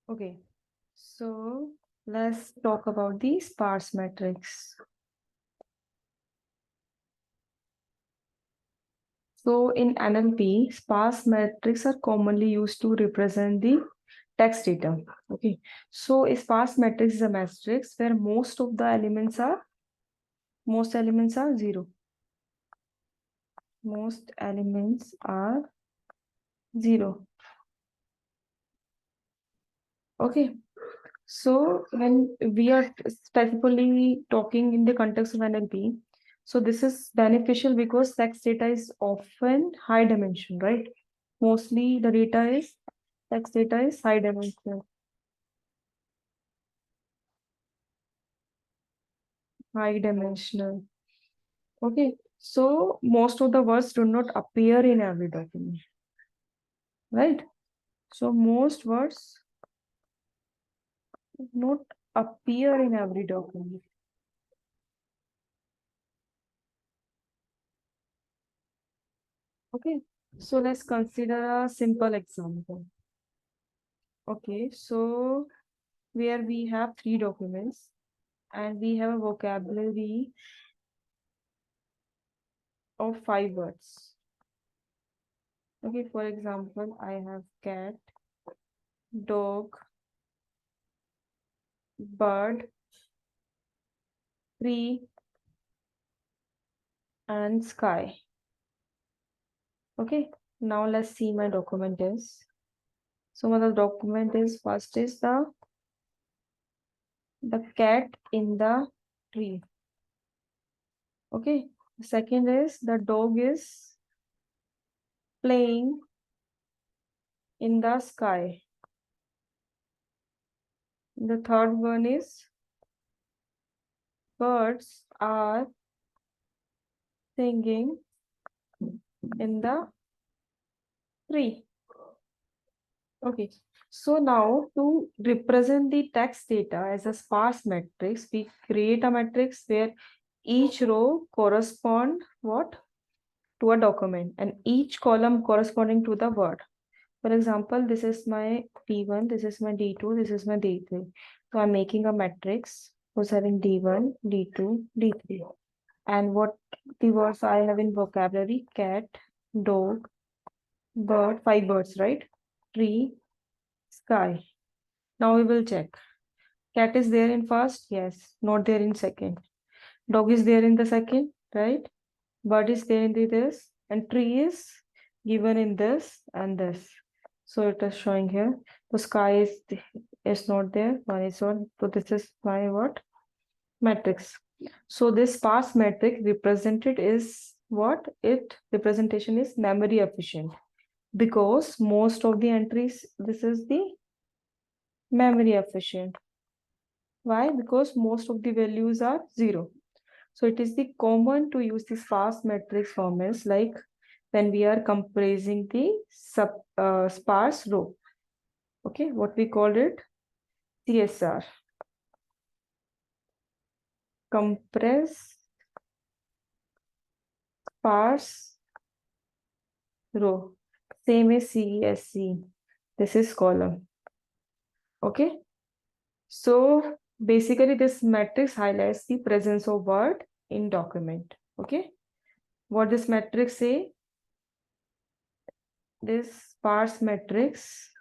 Okay, so let's talk about the sparse matrix. So in NLP, sparse matrices are commonly used to represent the text data. Okay, so a sparse matrix is a matrix where most elements are zero. Most elements are zero. Okay, so when we are specifically talking in the context of NLP, so this is beneficial because text data is often high dimension, right? Mostly the text data is high dimensional. High dimensional. Okay, so most of the words do not appear in every document, right? So most words not appear in every document. Okay, so let's consider a simple example. Okay, so where we have 3 documents and we have a vocabulary of 5 words. Okay, for example, I have cat, dog, bird, tree, and sky. Okay, now let's see my document is. So my document is first is the cat in the tree. Okay, the second is the dog is playing in the sky. The third one is birds are singing in the tree. Okay, so now to represent the text data as a sparse matrix, we create a matrix where each row correspond what? To a document and each column corresponding to the word. For example, this is my D1, this is my D2, this is my D3. So I'm making a matrix who's having D1, D2, D3. And what the words I have in vocabulary: cat, dog, bird, 5 birds, right? Tree, sky. Now we will check. Cat is there in first? Yes. Not there in second. Dog is there in the second, right? Bird is there in the this. And tree is given in this and this. So it is showing here. The sky is not there. One is one. So this is my what? Matrix. So this sparse matrix represented is what? It representation is memory efficient because most of the entries, this is the memory efficient. Why? Because most of the values are zero. So it is the common to use the sparse matrix formats like when we are compressing the sparse row. Okay, what we called it? CSR. Compress sparse row. Same as CSC. This is column. Okay. So basically this matrix highlights the presence of word in document. Okay. What this matrix say? This sparse matrix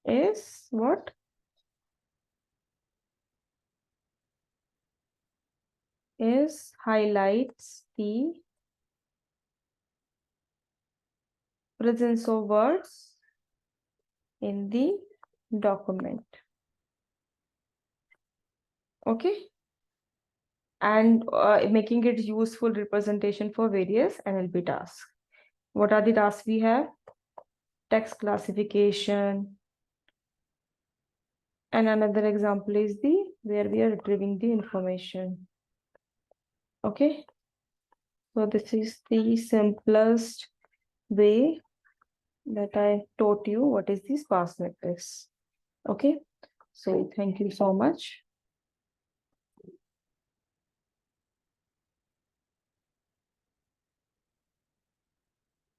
is what? Is highlights the presence of words in the document. Okay. And making it useful representation for various NLP tasks. What are the tasks we have? Text classification. And another example is the where we are retrieving the information. Okay. So this is the simplest way that I taught you what is the sparse matrix. Okay. So thank you so much.